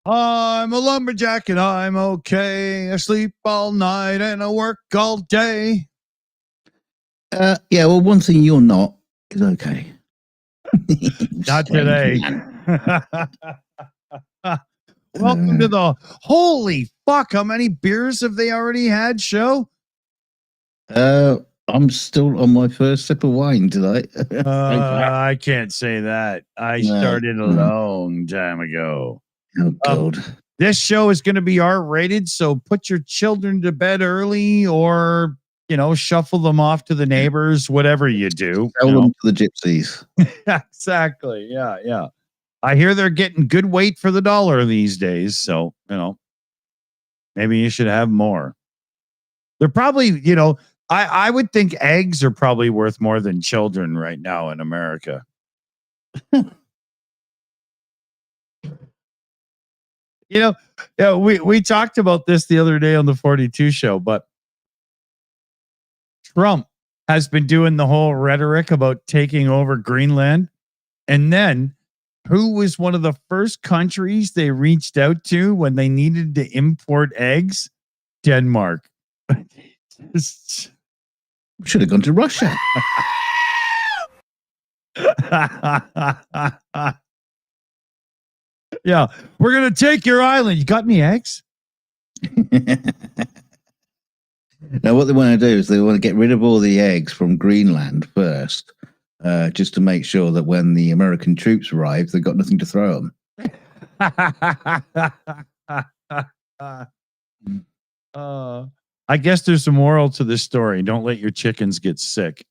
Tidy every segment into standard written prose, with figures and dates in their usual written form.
I'm a lumberjack and I'm okay. I sleep all night and I work all day. Yeah, well, one thing you're not is okay. Not Strange today. man. Welcome to the holy fuck. How many beers have they already had, show? I'm still on my first sip of wine tonight. I can't say that. I started a long time ago. Oh, God. This show is going to be R-rated, so put your children to bed early or, shuffle them off to the neighbors, whatever you do. Sell them to the gypsies. Exactly. Yeah. I hear they're getting good weight for the dollar these days, so, maybe you should have more. They're probably, I would think eggs are probably worth more than children right now in America. We talked about this the other day on the 42 show, but Trump has been doing the whole rhetoric about taking over Greenland. And then who was one of the first countries they reached out to when they needed to import eggs? Denmark. Should have gone to Russia. Yeah, we're going to take your island. You got any eggs? Now, what they want to do is they want to get rid of all the eggs from Greenland first, just to make sure that when the American troops arrive, they've got nothing to throw them. I guess there's a moral to this story. Don't let your chickens get sick.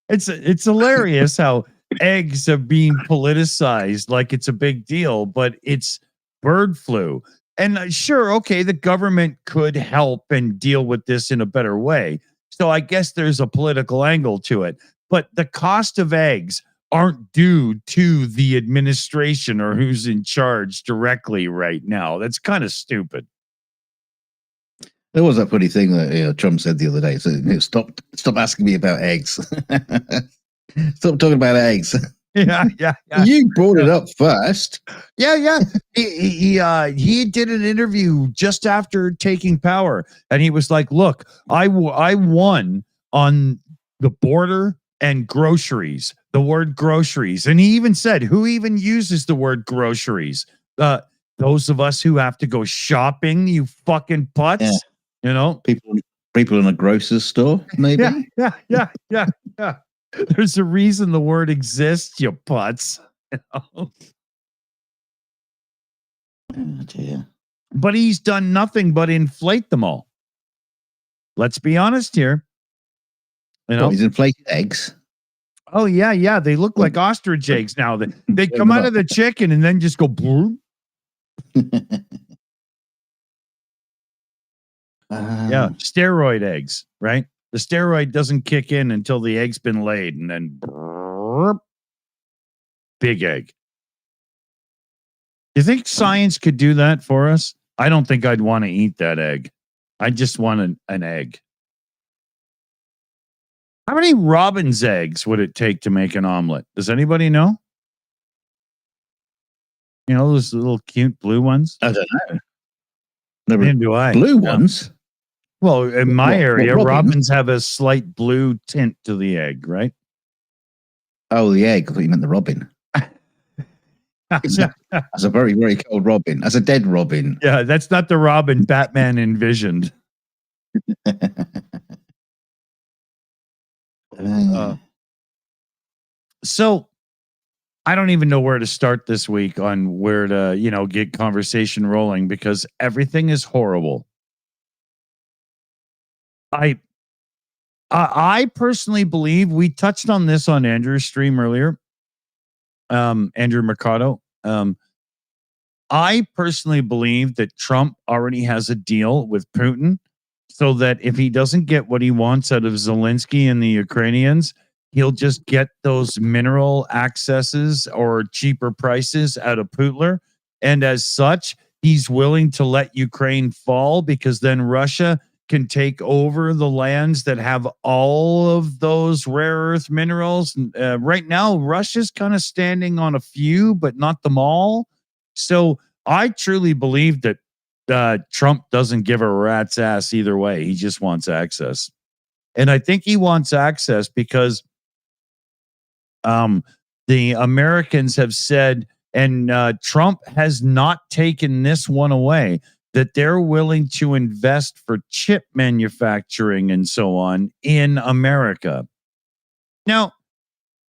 It's hilarious how eggs are being politicized like it's a big deal, but it's bird flu. And sure, okay, the government could help and deal with this in a better way. So I guess there's a political angle to it. But the cost of eggs aren't due to the administration or who's in charge directly right now. That's kind of stupid. There was that funny thing that Trump said the other day. So, stop asking me about eggs. Stop talking about eggs. Yeah. You brought it up first. Yeah. He did an interview just after taking power, and he was like, "Look, I won on the border and groceries. The word groceries." And he even said, "Who even uses the word groceries? Those of us who have to go shopping. You fucking putts." Yeah. People in a grocer's store, maybe. Yeah. There's a reason the word exists, you putts. Oh, dear. But he's done nothing but inflate them all. Let's be honest here. He's inflated eggs. Oh, yeah. They look like ostrich eggs now. They come out of the chicken and then just go boom. Yeah, steroid eggs, right? The steroid doesn't kick in until the egg's been laid, and then big egg. You think science could do that for us? I don't think I'd want to eat that egg. I just want an egg. How many robin's eggs would it take to make an omelet? Does anybody know? Those little cute blue ones? I don't know. Never do I. Blue ones? Well, in my area, robins have a slight blue tint to the egg, right? Oh, the egg. I thought you meant the robin. That's a very, very cold robin. That's a dead robin. Yeah, that's not the robin Batman envisioned. So I don't even know where to start this week on where to, get conversation rolling because everything is horrible. I personally believe we touched on this on Andrew's stream earlier. Andrew Mercado. I personally believe that Trump already has a deal with Putin so that if he doesn't get what he wants out of Zelensky and the Ukrainians, he'll just get those mineral accesses or cheaper prices out of Putler. And as such, he's willing to let Ukraine fall because then Russia can take over the lands that have all of those rare earth minerals. Right now, Russia's kind of standing on a few, but not them all. So I truly believe that Trump doesn't give a rat's ass either way. He just wants access. And I think he wants access because the Americans have said, and Trump has not taken this one away, that they're willing to invest for chip manufacturing and so on in America. Now,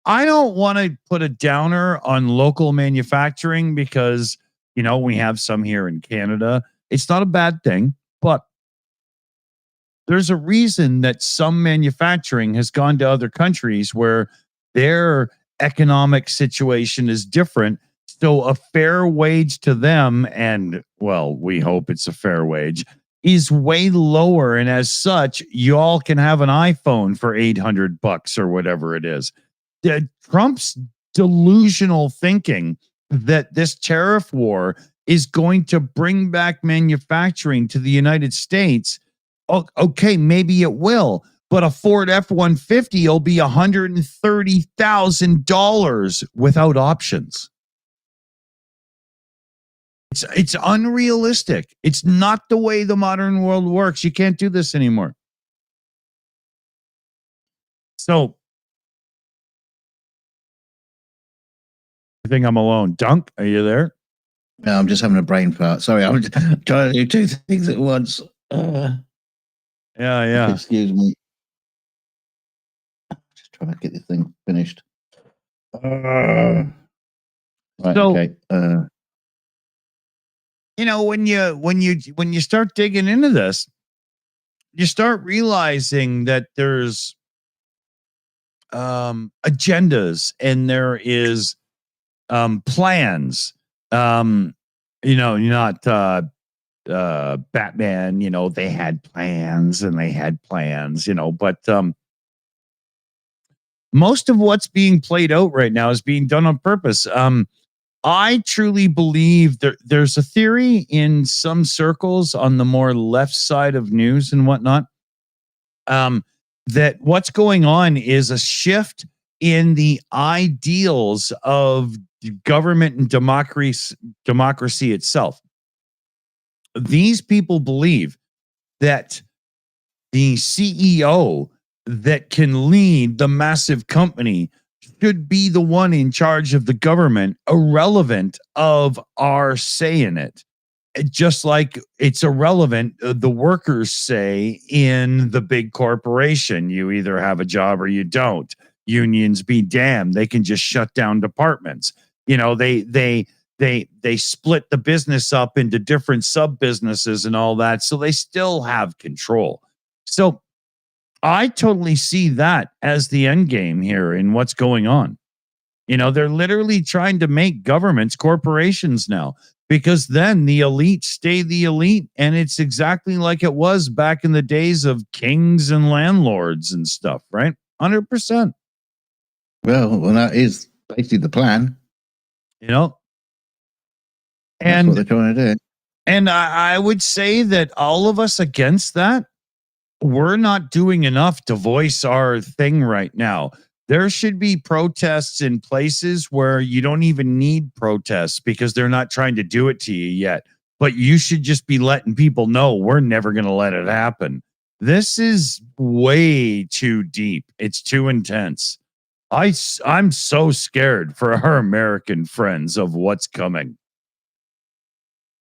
I don't want to put a downer on local manufacturing because, we have some here in Canada. It's not a bad thing, but there's a reason that some manufacturing has gone to other countries where their economic situation is different. So a fair wage to them, and well, we hope it's a fair wage, is way lower. And as such, y'all can have an iPhone for $800 or whatever it is. Trump's delusional thinking that this tariff war is going to bring back manufacturing to the United States. Okay, maybe it will, but a Ford F-150 will be $130,000 without options. It's unrealistic. It's not the way the modern world works. You can't do this anymore. So I think I'm alone. Dunk, are you there? No, I'm just having a brain fart. Sorry, I'm trying to do two things at once. Yeah. Excuse me. Just trying to get this thing finished. Right, So, okay. when you start digging into this, you start realizing that there's agendas and there is plans. Not Batman, they had plans and they had plans, but most of what's being played out right now is being done on purpose. I truly believe there's a theory in some circles on the more left side of news and whatnot, that what's going on is a shift in the ideals of government and democracy itself. These people believe that the CEO that can lead the massive company should be the one in charge of the government, irrelevant of our say in it. Just like it's irrelevant, the workers say in the big corporation, you either have a job or you don't. Unions be damned. They can just shut down departments. They split the business up into different sub businesses and all that. So they still have control. So I totally see that as the end game here in what's going on. They're literally trying to make governments corporations now, because then the elite stay the elite. And it's exactly like it was back in the days of kings and landlords and stuff, right? 100%. Well, that is basically the plan. And that's what they're trying to do. And I would say that all of us against that, we're not doing enough to voice our thing right now. There should be protests in places where you don't even need protests because they're not trying to do it to you yet. But you should just be letting people know we're never going to let it happen. This is way too deep. It's too intense. I'm so scared for our American friends of what's coming.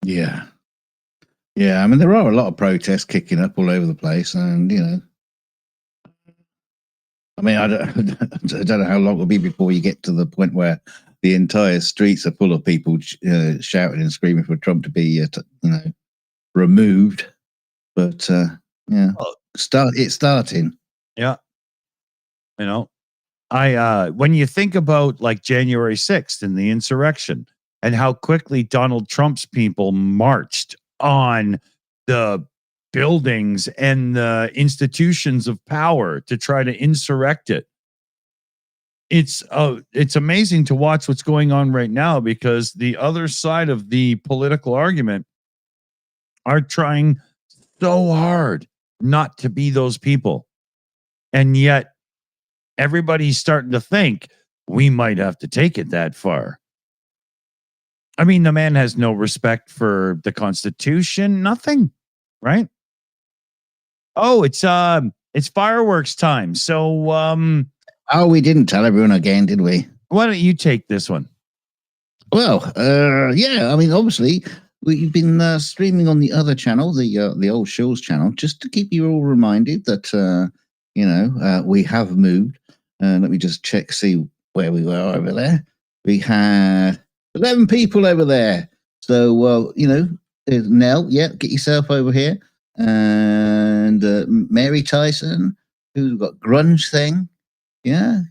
Yeah. Yeah, I mean, there are a lot of protests kicking up all over the place, and I mean, I don't know how long it'll be before you get to the point where the entire streets are full of people shouting and screaming for Trump to be, removed. But yeah, it's starting. Yeah, when you think about like January 6th and the insurrection and how quickly Donald Trump's people marched on the buildings and the institutions of power to try to insurrect it. It's amazing to watch what's going on right now, because the other side of the political argument are trying so hard not to be those people. And yet everybody's starting to think we might have to take it that far. I mean, the man has no respect for the Constitution, nothing, right? Oh, it's fireworks time. So Oh, we didn't tell everyone again, did we? why don't you take this one? Well, yeah. I mean, obviously, we've been streaming on the other channel, the old Shills channel, just to keep you all reminded that we have moved. Let me just see where we were over there. We had 11 people over there. So, there's Nell. Yeah, get yourself over here, and Mary Tyson, who's got grunge thing. Yeah,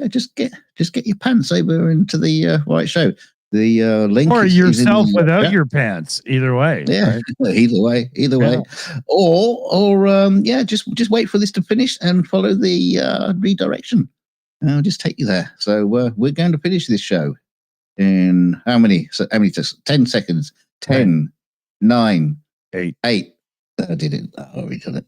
just get your pants over into the right show. The link Or is yourself in the without chat. your pants. Either way. Yeah, right? either way, or just wait for this to finish and follow the redirection. I'll just take you there. So we're going to finish this show in how many? 10 seconds. 10, 9, 8. I did it. I already done it.